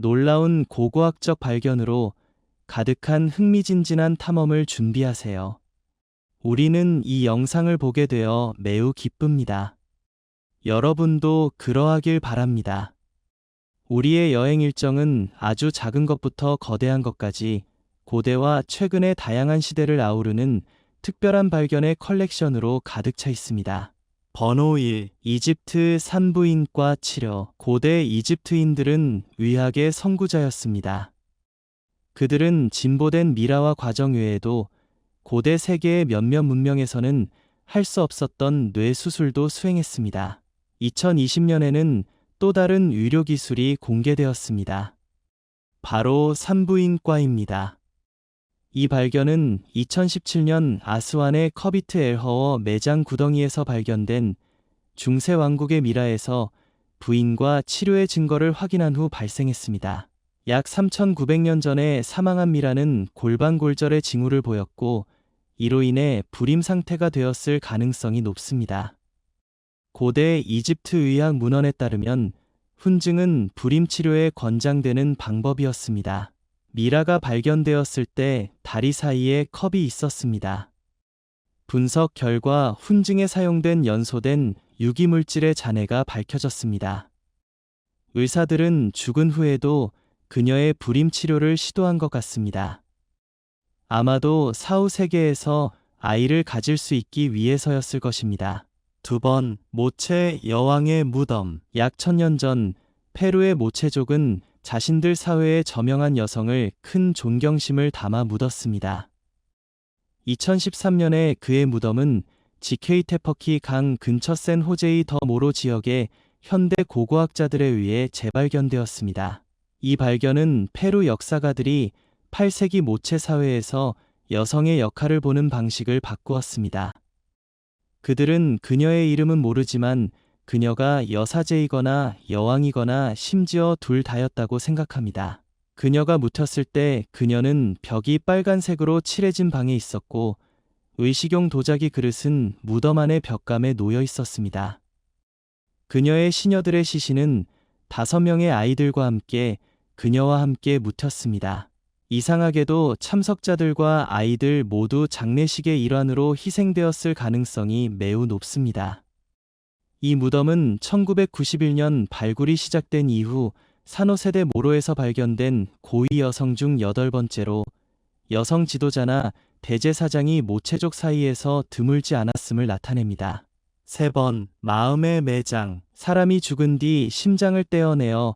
놀라운 고고학적 발견으로 가득한 흥미진진한 탐험을 준비하세요. 우리는 이 영상을 보게 되어 매우 기쁩니다. 여러분도 그러하길 바랍니다. 우리의 여행 일정은 아주 작은 것부터 거대한 것까지 고대와 최근의 다양한 시대를 아우르는 특별한 발견의 컬렉션으로 가득 차 있습니다. 번호 1. 이집트 산부인과 치료. 고대 이집트인들은 의학의 선구자였습니다. 그들은 진보된 미라와 과정 외에도 고대 세계의 몇몇 문명에서는 할 수 없었던 뇌 수술도 수행했습니다. 2020년에는 또 다른 의료기술이 공개되었습니다. 바로 산부인과입니다. 이 발견은 2017년 아스완의 커비트 엘허워 매장 구덩이에서 발견된 중세 왕국의 미라에서 부인과 치료의 증거를 확인한 후 발생했습니다. 약 3,900년 전에 사망한 미라는 골반골절의 징후를 보였고 이로 인해 불임 상태가 되었을 가능성이 높습니다. 고대 이집트 의학 문헌에 따르면 훈증은 불임 치료에 권장되는 방법이었습니다. 미라가 발견되었을 때 다리 사이에 컵이 있었습니다. 분석 결과 훈증에 사용된 연소된 유기물질의 잔해가 밝혀졌습니다. 의사들은 죽은 후에도 그녀의 불임 치료를 시도한 것 같습니다. 아마도 사후 세계에서 아이를 가질 수 있기 위해서였을 것입니다. 2번, 모체 여왕의 무덤. 약 1000년 전 페루의 모체족은 자신들 사회에 저명한 여성을 큰 존경심을 담아 묻었습니다. 2013년에 그의 무덤은 지케이테퍼키 강 근처 샌 호제이 더 모로 지역의 현대 고고학자들에 의해 재발견되었습니다. 이 발견은 페루 역사가들이 8세기 모체 사회에서 여성의 역할을 보는 방식을 바꾸었습니다. 그들은 그녀의 이름은 모르지만 그녀가 여사제이거나 여왕이거나 심지어 둘 다였다고 생각합니다. 그녀가 묻혔을 때 그녀는 벽이 빨간색으로 칠해진 방에 있었고 의식용 도자기 그릇은 무덤 안의 벽감에 놓여 있었습니다. 그녀의 시녀들의 시신은 5명의 아이들과 함께 그녀와 함께 묻혔습니다. 이상하게도 참석자들과 아이들 모두 장례식의 일환으로 희생되었을 가능성이 매우 높습니다. 이 무덤은 1991년 발굴이 시작된 이후 산호세대 모로에서 발견된 고위 여성 중 8번째로 여성 지도자나 대제사장이 모체족 사이에서 드물지 않았음을 나타냅니다. 3번, 마음의 매장. 사람이 죽은 뒤 심장을 떼어내어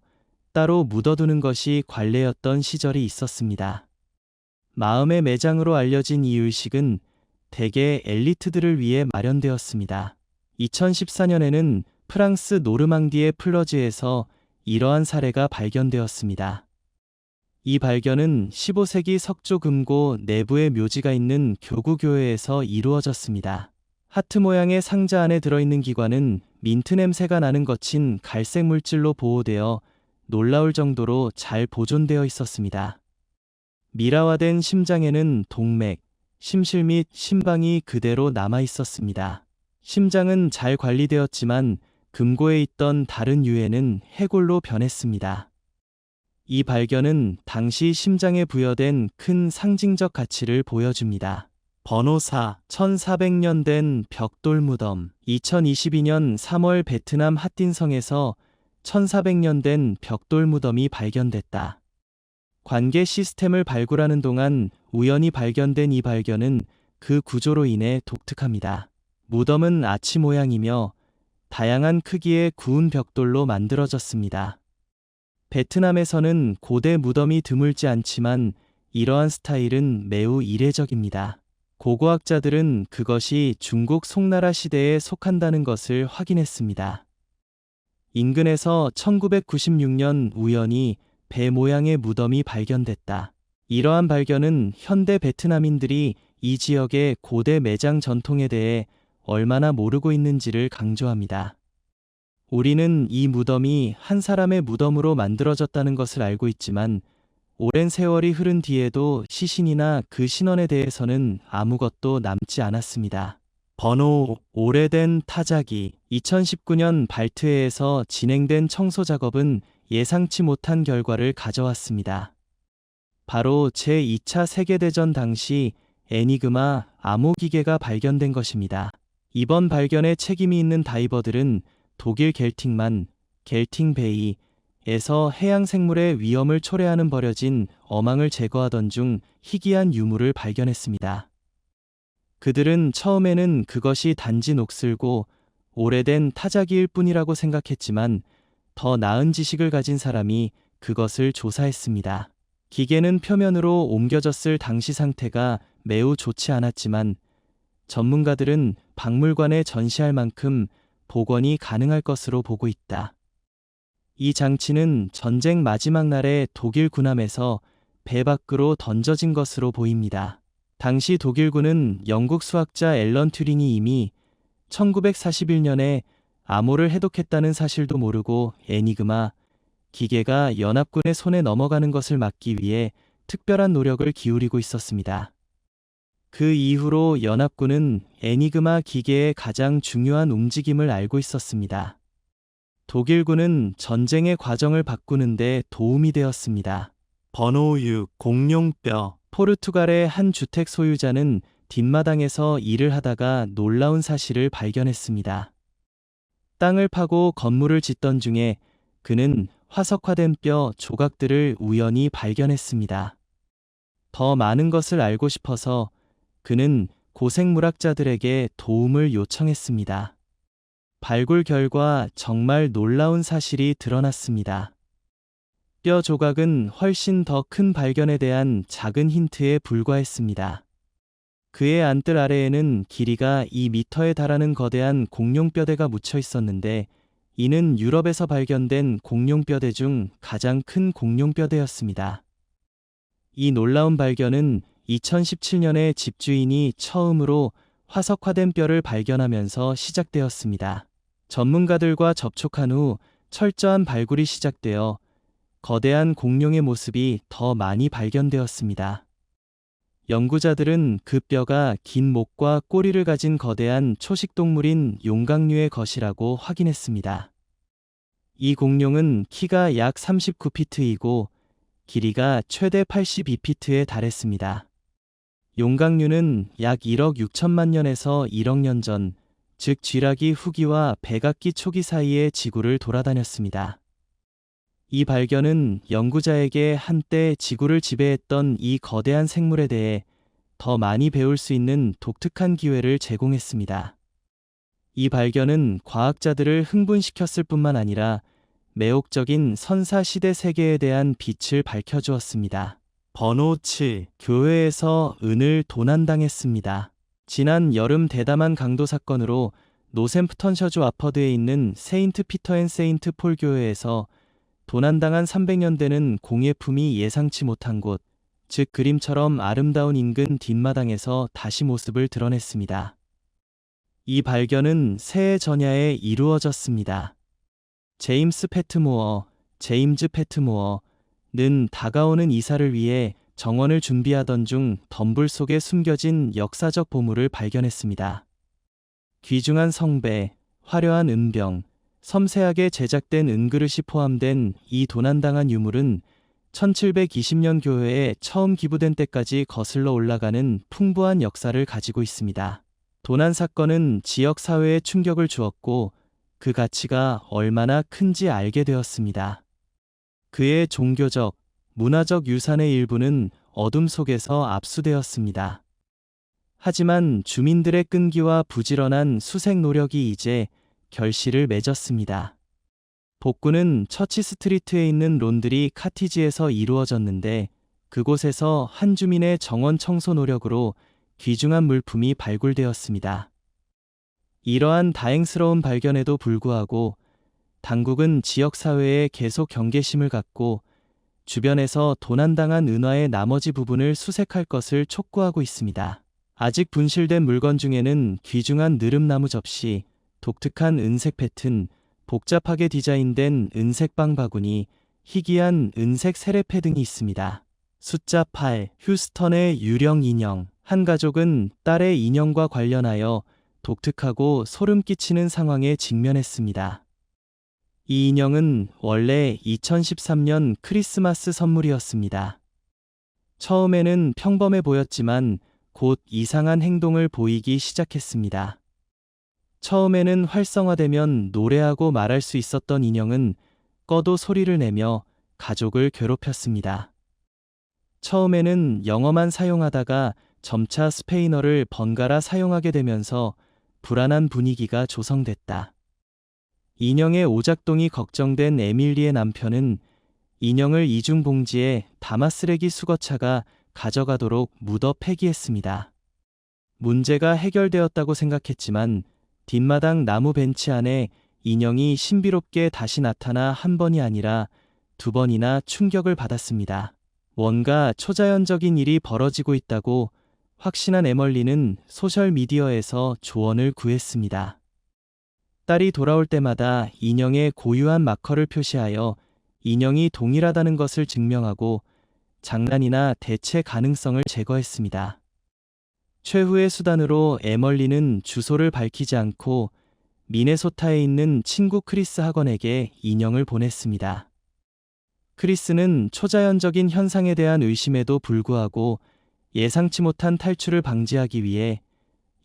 따로 묻어두는 것이 관례였던 시절이 있었습니다. 마음의 매장으로 알려진 이 의식은 대개 엘리트들을 위해 마련되었습니다. 2014년에는 프랑스 노르망디의 플러즈에서 이러한 사례가 발견되었습니다. 이 발견은 15세기 석조 금고 내부에 묘지가 있는 교구교회에서 이루어졌습니다. 하트 모양의 상자 안에 들어있는 기관은 민트 냄새가 나는 거친 갈색 물질로 보호되어 놀라울 정도로 잘 보존되어 있었습니다. 미라화된 심장에는 동맥, 심실 및 심방이 그대로 남아 있었습니다. 심장은 잘 관리되었지만 금고에 있던 다른 유해는 해골로 변했습니다. 이 발견은 당시 심장에 부여된 큰 상징적 가치를 보여줍니다. 번호 4. 1400년 된 벽돌 무덤. 2022년 3월 베트남 핫딘성에서 1400년 된 벽돌 무덤이 발견됐다. 관계 시스템을 발굴하는 동안 우연히 발견된 이 발견은 그 구조로 인해 독특합니다. 무덤은 아치 모양이며 다양한 크기의 구운 벽돌로 만들어졌습니다. 베트남에서는 고대 무덤이 드물지 않지만 이러한 스타일은 매우 이례적입니다. 고고학자들은 그것이 중국 송나라 시대에 속한다는 것을 확인했습니다. 인근에서 1996년 우연히 배 모양의 무덤이 발견됐다. 이러한 발견은 현대 베트남인들이 이 지역의 고대 매장 전통에 대해 얼마나 모르고 있는지를 강조합니다. 우리는 이 무덤이 한 사람의 무덤으로 만들어졌다는 것을 알고 있지만 오랜 세월이 흐른 뒤에도 시신이나 그 신원에 대해서는 아무것도 남지 않았습니다. 번호 5. 오래된 타자기. 2019년 발트해에서 진행된 청소 작업은 예상치 못한 결과를 가져왔습니다. 바로 제2차 세계대전 당시 애니그마 암호 기계가 발견된 것입니다. 이번 발견에 책임이 있는 다이버들은 독일 겔팅만, 겔팅베이에서 해양 생물의 위험을 초래하는 버려진 어망을 제거하던 중 희귀한 유물을 발견했습니다. 그들은 처음에는 그것이 단지 녹슬고 오래된 타자기일 뿐이라고 생각했지만 더 나은 지식을 가진 사람이 그것을 조사했습니다. 기계는 표면으로 옮겨졌을 당시 상태가 매우 좋지 않았지만 전문가들은 박물관에 전시할 만큼 복원이 가능할 것으로 보고 있다. 이 장치는 전쟁 마지막 날에 독일 군함에서 배 밖으로 던져진 것으로 보입니다. 당시 독일군은 영국 수학자 앨런 튜링이 이미 1941년에 암호를 해독했다는 사실도 모르고 애니그마 기계가 연합군의 손에 넘어가는 것을 막기 위해 특별한 노력을 기울이고 있었습니다. 그 이후로 연합군은 애니그마 기계의 가장 중요한 움직임을 알고 있었습니다. 독일군은 전쟁의 과정을 바꾸는 데 도움이 되었습니다. 번호 6. 공룡뼈. 포르투갈의 한 주택 소유자는 뒷마당에서 일을 하다가 놀라운 사실을 발견했습니다. 땅을 파고 건물을 짓던 중에 그는 화석화된 뼈 조각들을 우연히 발견했습니다. 더 많은 것을 알고 싶어서 그는 고생물학자들에게 도움을 요청했습니다. 발굴 결과 정말 놀라운 사실이 드러났습니다. 뼈 조각은 훨씬 더 큰 발견에 대한 작은 힌트에 불과했습니다. 그의 안뜰 아래에는 길이가 2미터에 달하는 거대한 공룡뼈대가 묻혀 있었는데 이는 유럽에서 발견된 공룡뼈대 중 가장 큰 공룡뼈대였습니다. 이 놀라운 발견은 2017년에 집주인이 처음으로 화석화된 뼈를 발견하면서 시작되었습니다. 전문가들과 접촉한 후 철저한 발굴이 시작되어 거대한 공룡의 모습이 더 많이 발견되었습니다. 연구자들은 그 뼈가 긴 목과 꼬리를 가진 거대한 초식동물인 용각류의 것이라고 확인했습니다. 이 공룡은 키가 약 39피트이고 길이가 최대 82피트에 달했습니다. 용각류는 약 1억 6천만 년에서 1억 년 전, 즉 쥐라기 후기와 백악기 초기 사이에 지구를 돌아다녔습니다. 이 발견은 연구자에게 한때 지구를 지배했던 이 거대한 생물에 대해 더 많이 배울 수 있는 독특한 기회를 제공했습니다. 이 발견은 과학자들을 흥분시켰을 뿐만 아니라 매혹적인 선사시대 세계에 대한 빛을 밝혀주었습니다. 번호 7. 교회에서 은을 도난당했습니다. 지난 여름 대담한 강도 사건으로 노샘프턴셔주 와퍼드에 있는 세인트 피터 앤 세인트 폴 교회에서 도난당한 300년 되는 공예품이 예상치 못한 곳, 즉 그림처럼 아름다운 인근 뒷마당에서 다시 모습을 드러냈습니다. 이 발견은 새해 전야에 이루어졌습니다. 제임스 패트모어는 다가오는 이사를 위해 정원을 준비하던 중 덤불 속에 숨겨진 역사적 보물을 발견했습니다. 귀중한 성배, 화려한 은병, 섬세하게 제작된 은그릇이 포함된 이 도난당한 유물은 1720년 교회에 처음 기부된 때까지 거슬러 올라가는 풍부한 역사를 가지고 있습니다. 도난 사건은 지역 사회에 충격을 주었고 그 가치가 얼마나 큰지 알게 되었습니다. 그의 종교적, 문화적 유산의 일부는 어둠 속에서 압수되었습니다. 하지만 주민들의 끈기와 부지런한 수색 노력이 이제 결실을 맺었습니다. 복구는 처치 스트리트에 있는 론드리 카티지에서 이루어졌는데 그곳에서 한 주민의 정원 청소 노력으로 귀중한 물품이 발굴되었습니다. 이러한 다행스러운 발견에도 불구하고 당국은 지역사회에 계속 경계심을 갖고 주변에서 도난당한 은화의 나머지 부분을 수색할 것을 촉구하고 있습니다. 아직 분실된 물건 중에는 귀중한 느릅나무 접시, 독특한 은색 패튼, 복잡하게 디자인된 은색 빵 바구니, 희귀한 은색 세례패 등이 있습니다. 숫자 8. 휴스턴의 유령 인형. 한 가족은 딸의 인형과 관련하여 독특하고 소름 끼치는 상황에 직면했습니다. 이 인형은 원래 2013년 크리스마스 선물이었습니다. 처음에는 평범해 보였지만 곧 이상한 행동을 보이기 시작했습니다. 처음에는 활성화되면 노래하고 말할 수 있었던 인형은 꺼도 소리를 내며 가족을 괴롭혔습니다. 처음에는 영어만 사용하다가 점차 스페인어를 번갈아 사용하게 되면서 불안한 분위기가 조성됐다. 인형의 오작동이 걱정된 에밀리의 남편은 인형을 이중 봉지에 담아 쓰레기 수거차가 가져가도록 묻어 폐기했습니다. 문제가 해결되었다고 생각했지만 뒷마당 나무 벤치 안에 인형이 신비롭게 다시 나타나 한 번이 아니라 두 번이나 충격을 받았습니다. 뭔가 초자연적인 일이 벌어지고 있다고 확신한 에멀리는 소셜미디어에서 조언을 구했습니다. 딸이 돌아올 때마다 인형의 고유한 마커를 표시하여 인형이 동일하다는 것을 증명하고 장난이나 대체 가능성을 제거했습니다. 최후의 수단으로 에멀리는 주소를 밝히지 않고 미네소타에 있는 친구 크리스 학원에게 인형을 보냈습니다. 크리스는 초자연적인 현상에 대한 의심에도 불구하고 예상치 못한 탈출을 방지하기 위해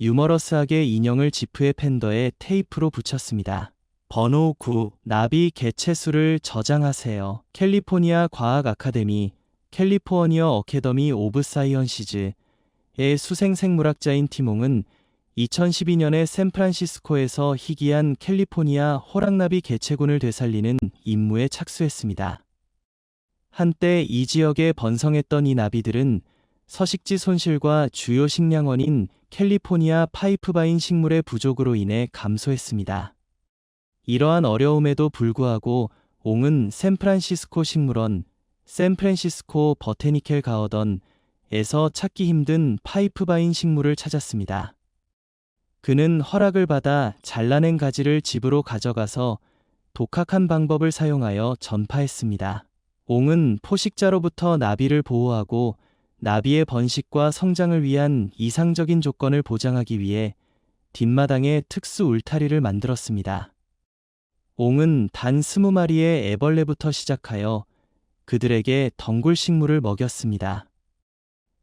유머러스하게 인형을 지프의 팬더에 테이프로 붙였습니다. 번호 9. 나비 개체수를 저장하세요. 캘리포니아 과학 아카데미, 캘리포니아 어캐더미 오브 사이언시즈의 수생생물학자인 티몽은 2012년에 샌프란시스코에서 희귀한 캘리포니아 호랑나비 개체군을 되살리는 임무에 착수했습니다. 한때 이 지역에 번성했던 이 나비들은 서식지 손실과 주요 식량원인 캘리포니아 파이프바인 식물의 부족으로 인해 감소했습니다. 이러한 어려움에도 불구하고 옹은 샌프란시스코 식물원, 샌프란시스코 버테니켈 가어던에서 찾기 힘든 파이프바인 식물을 찾았습니다. 그는 허락을 받아 잘라낸 가지를 집으로 가져가서 독학한 방법을 사용하여 전파했습니다. 옹은 포식자로부터 나비를 보호하고 나비의 번식과 성장을 위한 이상적인 조건을 보장하기 위해 뒷마당에 특수 울타리를 만들었습니다. 옹은 단 20마리의 애벌레부터 시작하여 그들에게 덩굴 식물을 먹였습니다.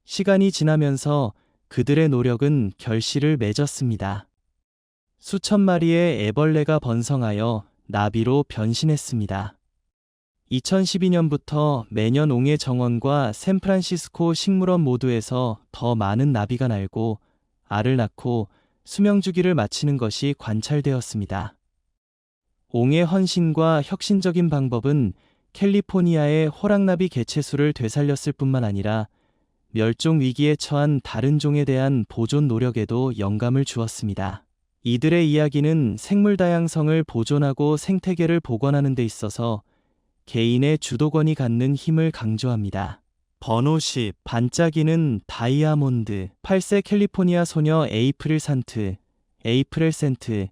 시간이 지나면서 그들의 노력은 결실을 맺었습니다. 수천 마리의 애벌레가 번성하여 나비로 변신했습니다. 2012년부터 매년 옹의 정원과 샌프란시스코 식물원 모두에서 더 많은 나비가 날고 알을 낳고 수명 주기를 마치는 것이 관찰되었습니다. 옹의 헌신과 혁신적인 방법은 캘리포니아의 호랑나비 개체수를 되살렸을 뿐만 아니라 멸종 위기에 처한 다른 종에 대한 보존 노력에도 영감을 주었습니다. 이들의 이야기는 생물 다양성을 보존하고 생태계를 복원하는 데 있어서 개인의 주도권이 갖는 힘을 강조합니다. 번호 10. 반짝이는 다이아몬드. 8세 캘리포니아 소녀 에이프릴 센트의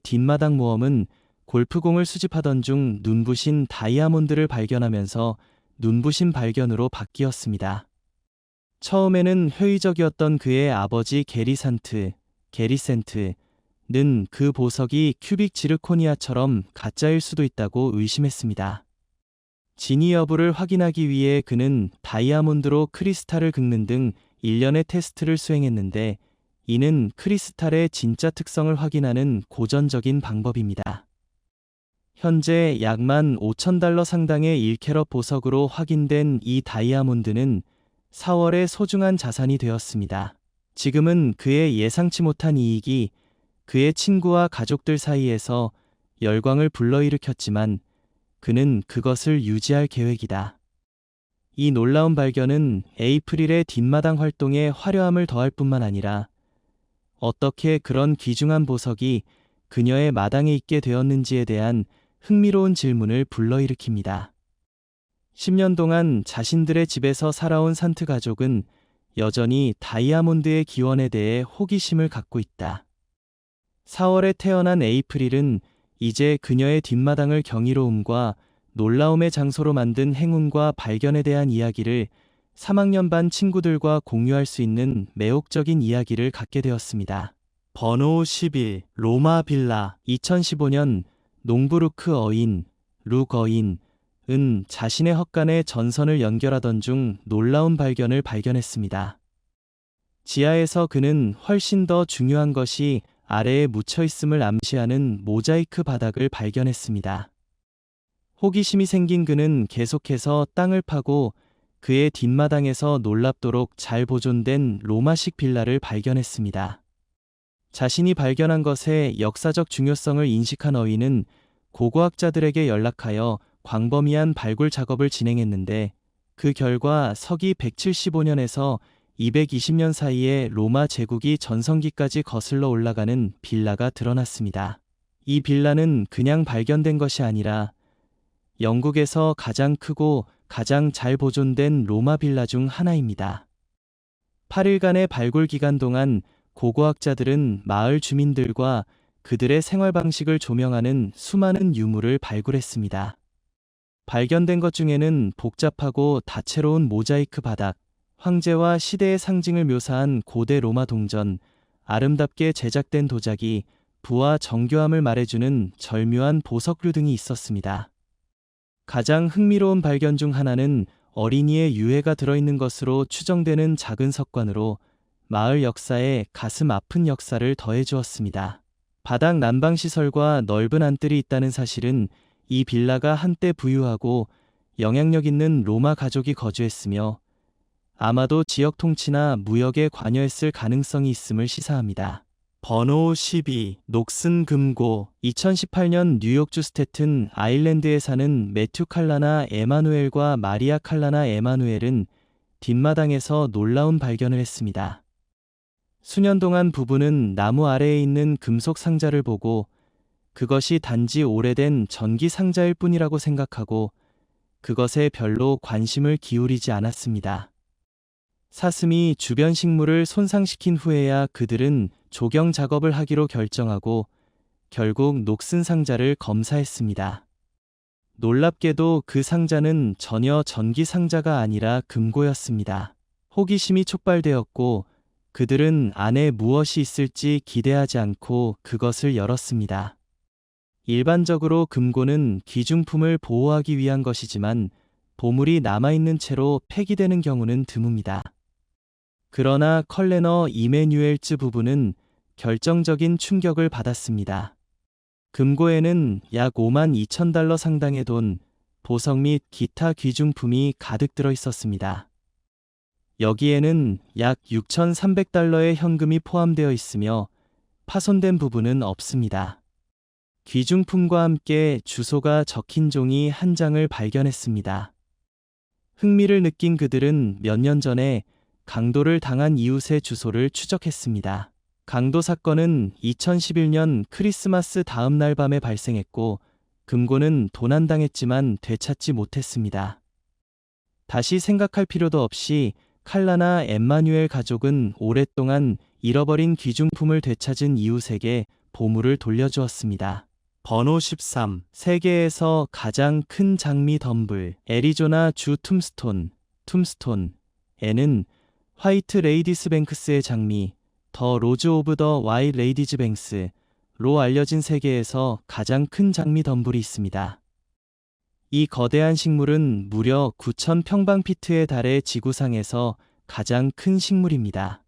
뒷마당 모험은 골프공을 수집하던 중 눈부신 다이아몬드를 발견하면서 눈부신 발견으로 바뀌었습니다. 처음에는 회의적이었던 그의 아버지 게리 센트는 그 보석이 큐빅 지르코니아처럼 가짜일 수도 있다고 의심했습니다. 진위 여부를 확인하기 위해 그는 다이아몬드로 크리스탈을 긁는 등 일련의 테스트를 수행했는데 이는 크리스탈의 진짜 특성을 확인하는 고전적인 방법입니다. 현재 약 $15,000 상당의 1캐럿 보석으로 확인된 이 다이아몬드는 4월에 소중한 자산이 되었습니다. 지금은 그의 예상치 못한 이익이 그의 친구와 가족들 사이에서 열광을 불러일으켰지만 그는 그것을 유지할 계획이다. 이 놀라운 발견은 에이프릴의 뒷마당 활동에 화려함을 더할 뿐만 아니라 어떻게 그런 귀중한 보석이 그녀의 마당에 있게 되었는지에 대한 흥미로운 질문을 불러일으킵니다. 10년 동안 자신들의 집에서 살아온 산트 가족은 여전히 다이아몬드의 기원에 대해 호기심을 갖고 있다. 4월에 태어난 에이프릴은 이제 그녀의 뒷마당을 경이로움과 놀라움의 장소로 만든 행운과 발견에 대한 이야기를 3학년 반 친구들과 공유할 수 있는 매혹적인 이야기를 갖게 되었습니다. 번호 11. 로마 빌라. 2015년 농부루크 어인, 룩 어인은 자신의 헛간에 전선을 연결하던 중 놀라운 발견을 발견했습니다. 지하에서 그는 훨씬 더 중요한 것이 아래에 묻혀 있음을 암시하는 모자이크 바닥을 발견했습니다. 호기심이 생긴 그는 계속해서 땅을 파고 그의 뒷마당에서 놀랍도록 잘 보존된 로마식 빌라를 발견했습니다. 자신이 발견한 것의 역사적 중요성을 인식한 어인은 고고학자들에게 연락하여 광범위한 발굴 작업을 진행했는데 그 결과 서기 175년에서 220년 사이에 로마 제국이 전성기까지 거슬러 올라가는 빌라가 드러났습니다. 이 빌라는 그냥 발견된 것이 아니라 영국에서 가장 크고 가장 잘 보존된 로마 빌라 중 하나입니다. 8일간의 발굴 기간 동안 고고학자들은 마을 주민들과 그들의 생활 방식을 조명하는 수많은 유물을 발굴했습니다. 발견된 것 중에는 복잡하고 다채로운 모자이크 바닥, 황제와 시대의 상징을 묘사한 고대 로마 동전, 아름답게 제작된 도자기, 부와 정교함을 말해주는 절묘한 보석류 등이 있었습니다. 가장 흥미로운 발견 중 하나는 어린이의 유해가 들어있는 것으로 추정되는 작은 석관으로 마을 역사에 가슴 아픈 역사를 더해주었습니다. 바닥 난방시설과 넓은 안뜰이 있다는 사실은 이 빌라가 한때 부유하고 영향력 있는 로마 가족이 거주했으며 아마도 지역 통치나 무역에 관여했을 가능성이 있음을 시사합니다. 번호 12. 녹슨 금고. 2018년 뉴욕주 스태튼 아일랜드에 사는 매튜 칼라나 에마누엘과 마리아 칼라나 에마누엘은 뒷마당에서 놀라운 발견을 했습니다. 수년 동안 부부는 나무 아래에 있는 금속 상자를 보고 그것이 단지 오래된 전기 상자일 뿐이라고 생각하고 그것에 별로 관심을 기울이지 않았습니다. 사슴이 주변 식물을 손상시킨 후에야 그들은 조경 작업을 하기로 결정하고 결국 녹슨 상자를 검사했습니다. 놀랍게도 그 상자는 전혀 전기 상자가 아니라 금고였습니다. 호기심이 촉발되었고 그들은 안에 무엇이 있을지 기대하지 않고 그것을 열었습니다. 일반적으로 금고는 귀중품을 보호하기 위한 것이지만 보물이 남아있는 채로 폐기되는 경우는 드뭅니다. 그러나 컬레너 이메뉴엘즈 부부는 결정적인 충격을 받았습니다. 금고에는 약 52,000달러 상당의 돈, 보석 및 기타 귀중품이 가득 들어 있었습니다. 여기에는 약 6,300달러의 현금이 포함되어 있으며 파손된 부분은 없습니다. 귀중품과 함께 주소가 적힌 종이 한 장을 발견했습니다. 흥미를 느낀 그들은 몇 년 전에 강도를 당한 이웃의 주소를 추적했습니다. 강도 사건은 2011년 크리스마스 다음 날 밤에 발생했고 금고는 도난당했지만 되찾지 못했습니다. 다시 생각할 필요도 없이 칼라나 엠마뉴엘 가족은 오랫동안 잃어버린 귀중품을 되찾은 이웃에게 보물을 돌려주었습니다. 번호 13. 세계에서 가장 큰 장미 덤불. 애리조나 주 툼스톤에는 화이트 레이디스 뱅크스의 장미, 더 로즈 오브 더 와이트 레이디즈 뱅스로 알려진 세계에서 가장 큰 장미 덤불이 있습니다. 이 거대한 식물은 무려 9,000평방피트에 달해 지구상에서 가장 큰 식물입니다.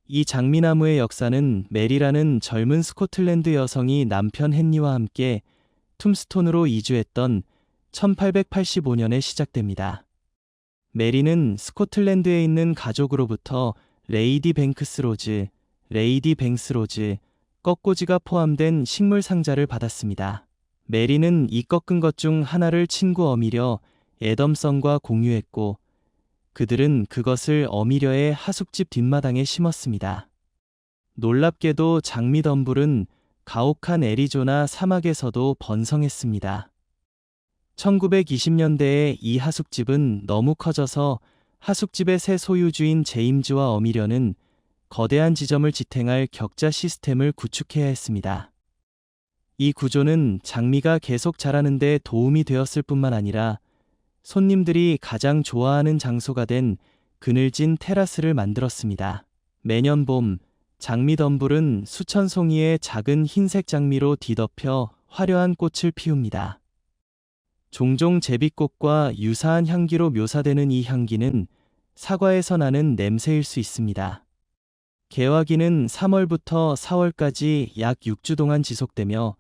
이 장미나무의 역사는 메리라는 젊은 스코틀랜드 여성이 남편 헨리와 함께 툼스톤으로 이주했던 1885년에 시작됩니다. 메리는 스코틀랜드에 있는 가족으로부터 레이디 뱅크스 로즈, 꺾꽂이가 포함된 식물 상자를 받았습니다. 메리는 이 꺾은 것 중 하나를 친구 어미려 애덤son과 공유했고 그들은 그것을 어미려의 하숙집 뒷마당에 심었습니다. 놀랍게도 장미 덤불은 가혹한 애리조나 사막에서도 번성했습니다. 1920년대에 이 하숙집은 너무 커져서 하숙집의 새 소유주인 제임즈와 어미려는 거대한 지점을 지탱할 격자 시스템을 구축해야 했습니다. 이 구조는 장미가 계속 자라는 데 도움이 되었을 뿐만 아니라 손님들이 가장 좋아하는 장소가 된 그늘진 테라스를 만들었습니다. 매년 봄, 장미 덤불은 수천 송이의 작은 흰색 장미로 뒤덮여 화려한 꽃을 피웁니다. 종종 제비꽃과 유사한 향기로 묘사되는 이 향기는 사과에서 나는 냄새일 수 있습니다. 개화기는 3월부터 4월까지 약 6주 동안 지속되며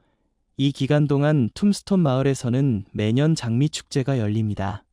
이 기간 동안 툼스톤 마을에서는 매년 장미 축제가 열립니다.